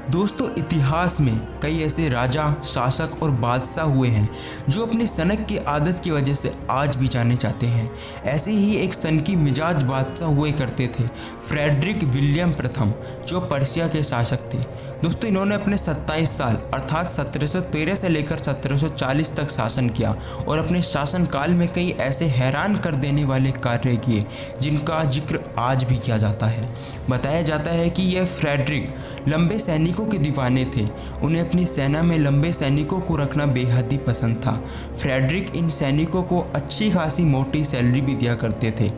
दोस्तों, इतिहास में कई ऐसे राजा, शासक और बादशाह हुए हैं जो अपनी सनक की आदत की वजह से आज भी जाने जाते हैं। ऐसे ही एक सनकी मिजाज बादशाह हुए करते थे फ्रेडरिक विलियम प्रथम, जो पर्शिया के शासक थे। दोस्तों, इन्होंने अपने 27 साल अर्थात 1713 से लेकर 1740 तक शासन किया और अपने शासनकाल में कई ऐसे हैरान कर देने वाले कार्य किए जिनका जिक्र आज भी किया जाता है। बताया जाता है कि यह फ्रेडरिक लंबे सैनिकों के दीवाने थे। उन्हें अपनी सेना में लंबे सैनिकों को रखना बेहद ही पसंद था। फ्रेडरिक इन सैनिकों को अच्छी खासी मोटी सैलरी भी दिया करते थे।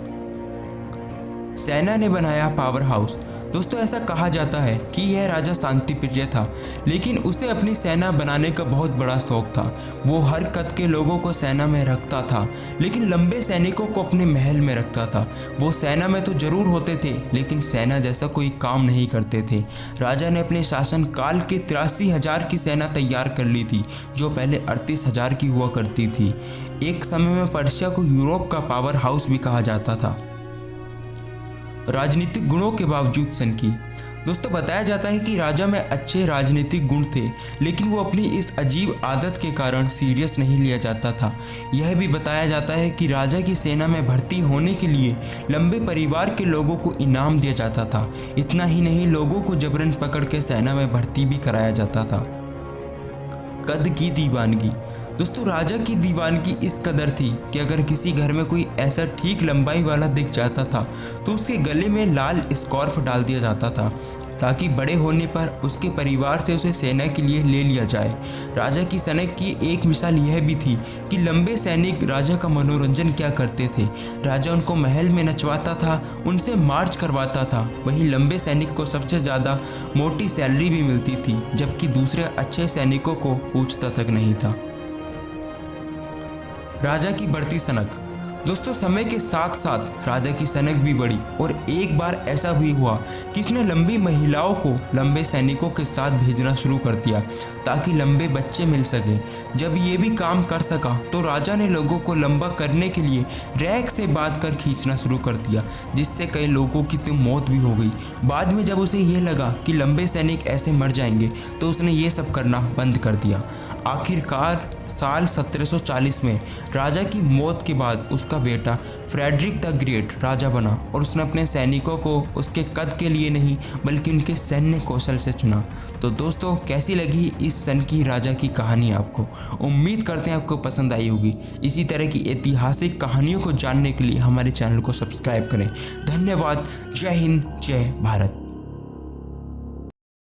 सेना ने बनाया पावर हाउस। दोस्तों, ऐसा कहा जाता है कि यह राजा शांति प्रिय था, लेकिन उसे अपनी सेना बनाने का बहुत बड़ा शौक था। वो हर कद के लोगों को सेना में रखता था, लेकिन लंबे सैनिकों को अपने महल में रखता था। वो सेना में तो जरूर होते थे, लेकिन सेना जैसा कोई काम नहीं करते थे। राजा ने अपने शासन काल के 83,000 की सेना तैयार कर ली थी, जो पहले 38,000 की हुआ करती थी। एक समय में पर्शिया को यूरोप का पावर हाउस भी कहा जाता था। राजनीतिक गुणों के बावजूद सनकी। दोस्तों, बताया जाता है कि राजा में अच्छे राजनीतिक गुण थे, लेकिन वो अपनी इस अजीब आदत के कारण सीरियस नहीं लिया जाता था। यह भी बताया जाता है कि राजा की सेना में भर्ती होने के लिए लंबे परिवार के लोगों को इनाम दिया जाता था। इतना ही नहीं, लोगों को जबरन पकड़ के सेना में भर्ती भी कराया जाता था। कद की दीवानगी। दोस्तों, राजा की दीवानगी इस कदर थी कि अगर किसी घर में कोई ऐसा ठीक लंबाई वाला दिख जाता था तो उसके गले में लाल स्कार्फ डाल दिया जाता था, ताकि बड़े होने पर उसके परिवार से उसे सेना के लिए ले लिया जाए। राजा की सनक की एक मिसाल यह भी थी कि लंबे सैनिक राजा का मनोरंजन क्या करते थे। राजा उनको महल में नचवाता था, उनसे मार्च करवाता था। वहीं लंबे सैनिक को सबसे ज़्यादा मोटी सैलरी भी मिलती थी, जबकि दूसरे अच्छे सैनिकों को पूछता तक नहीं था। राजा की बढ़ती सनक। दोस्तों, समय के साथ साथ राजा की सनक भी बढ़ी और एक बार ऐसा भी हुआ कि इसने लंबी महिलाओं को लंबे सैनिकों के साथ भेजना शुरू कर दिया ताकि लंबे बच्चे मिल सके। जब ये भी काम कर सका तो राजा ने लोगों को लंबा करने के लिए रैक से बांध कर खींचना शुरू कर दिया, जिससे कई लोगों की तो मौत भी हो गई। बाद में जब उसे ये लगा कि लंबे सैनिक ऐसे मर जाएंगे तो उसने ये सब करना बंद कर दिया। आखिरकार साल 1740 में राजा की मौत के बाद उसका बेटा फ्रेडरिक द ग्रेट राजा बना और उसने अपने सैनिकों को उसके कद के लिए नहीं बल्कि उनके सैन्य कौशल से चुना। तो दोस्तों, कैसी लगी इस सनकी राजा की कहानी आपको? उम्मीद करते हैं आपको पसंद आई होगी। इसी तरह की ऐतिहासिक कहानियों को जानने के लिए हमारे चैनल को सब्सक्राइब करें। धन्यवाद। जय हिंद, जय भारत।